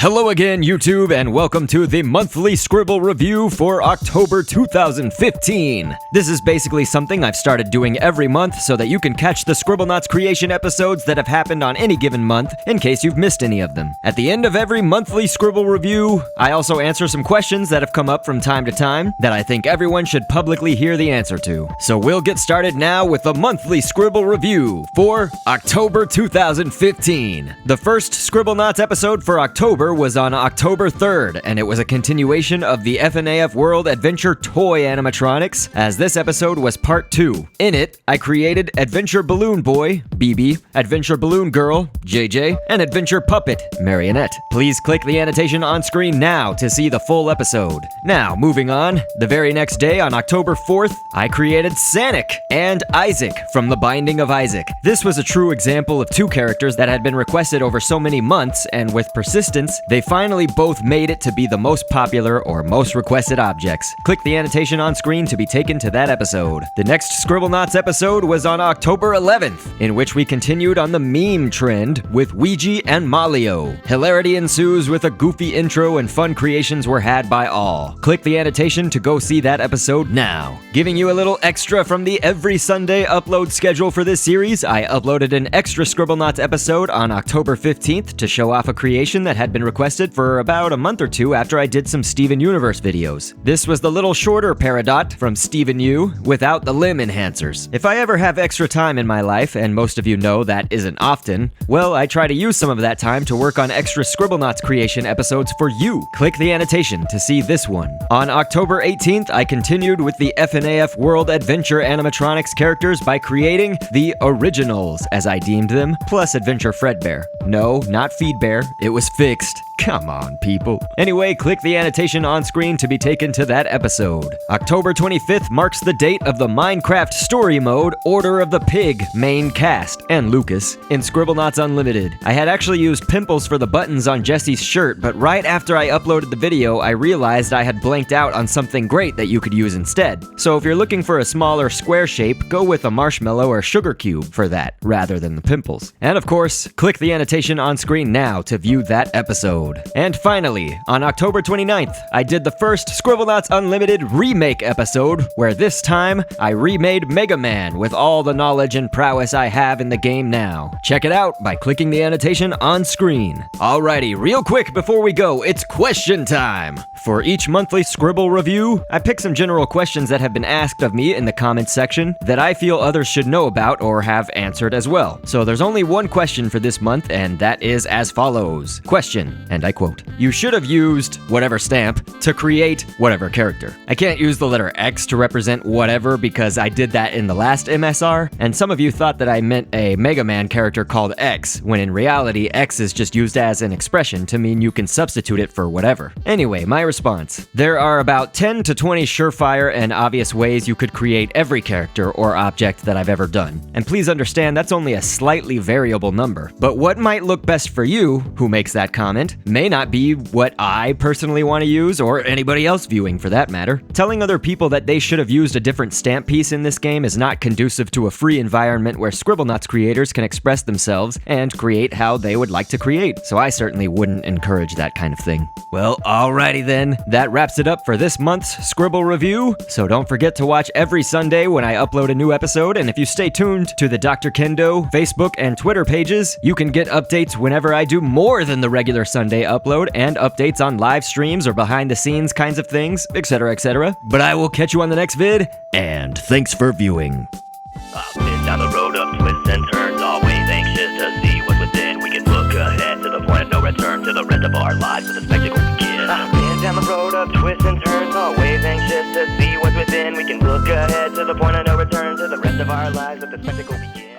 Hello again, YouTube, and welcome to the Monthly Scribble review for October 2015. This is basically something I've started doing every month so that you can catch the Scribblenauts creation episodes that have happened on any given month in case you've missed any of them. At the end of every Monthly Scribble review, I also answer some questions that have come up from time to time that I think everyone should publicly hear the answer to. So we'll get started now with the Monthly Scribble review for October 2015. The first Scribblenauts episode for October was on October 3rd, and it was a continuation of the FNAF World Adventure toy animatronics, as this episode was part 2. In it, I created Adventure Balloon Boy, BB, Adventure Balloon Girl, JJ, and Adventure Puppet, Marionette. Please click the annotation on screen now to see the full episode. Now, moving on, the very next day on October 4th, I created Sanic and Isaac from The Binding of Isaac. This was a true example of two characters that had been requested over so many months, and with persistence, they finally both made it to be the most popular or most requested objects. Click the annotation on screen to be taken to that episode. The next Scribblenauts episode was on October 11th, in which we continued on the meme trend with Ouija and Malio. Hilarity ensues with a goofy intro and fun creations were had by all. Click the annotation to go see that episode now. Giving you a little extra from the every Sunday upload schedule for this series, I uploaded an extra Scribblenauts episode on October 15th to show off a creation that had been requested for about a month or two after I did some Steven Universe videos. This was the little shorter Peridot from Steven U without the limb enhancers. If I ever have extra time in my life, and most of you know that isn't often, well, I try to use some of that time to work on extra Scribblenauts creation episodes for you. Click the annotation to see this one. On October 18th, I continued with the FNAF World Adventure animatronics characters by creating the Originals, as I deemed them, plus Adventure Fredbear. No, not Feedbear, it was fixed. Come on, people. Anyway, click the annotation on screen to be taken to that episode. October 25th marks the date of the Minecraft Story Mode Order of the Pig main cast, and Lucas, in Scribblenauts Unlimited. I had actually used pimples for the buttons on Jesse's shirt, but right after I uploaded the video, I realized I had blanked out on something great that you could use instead. So if you're looking for a smaller square shape, go with a marshmallow or sugar cube for that, rather than the pimples. And of course, click the annotation on screen now to view that episode. And finally, on October 29th, I did the first Scribblenauts Unlimited remake episode, where this time, I remade Mega Man with all the knowledge and prowess I have in the game now. Check it out by clicking the annotation on screen. Alrighty, real quick before we go, it's question time! For each monthly Scribble review, I pick some general questions that have been asked of me in the comments section that I feel others should know about or have answered as well. So there's only one question for this month, and that is as follows. Question, and I quote, "You should have used whatever stamp to create whatever character." I can't use the letter X to represent whatever because I did that in the last MSR, and some of you thought that I meant a Mega Man character called X, when in reality, X is just used as an expression to mean you can substitute it for whatever. Anyway, my response. There are about 10 to 20 surefire and obvious ways you could create every character or object that I've ever done. And please understand that's only a slightly variable number. But what might look best for you, who makes that comment, may not be what I personally want to use, or anybody else viewing for that matter. Telling other people that they should have used a different stamp piece in this game is not conducive to a free environment where Scribblenauts creators can express themselves and create how they would like to create, so I certainly wouldn't encourage that kind of thing. Well, alrighty then. That wraps it up for this month's Scribble review, so don't forget to watch every Sunday when I upload a new episode, and if you stay tuned to the Dr. Kendo Facebook and Twitter pages, you can get updates whenever I do more than the regular Sunday upload, and updates on live streams or behind the scenes kinds of things, etc, etc. But I will catch you on the next vid, and thanks for viewing. I've been down the road of twists and turns, always anxious to see what's within. We can look ahead to the point of no return, to the rest of our lives with the spectacle begin. I've been down the road of twists and turns, always anxious to see what's within. We can look ahead to the point of no return, to the rest of our lives with the spectacle begin.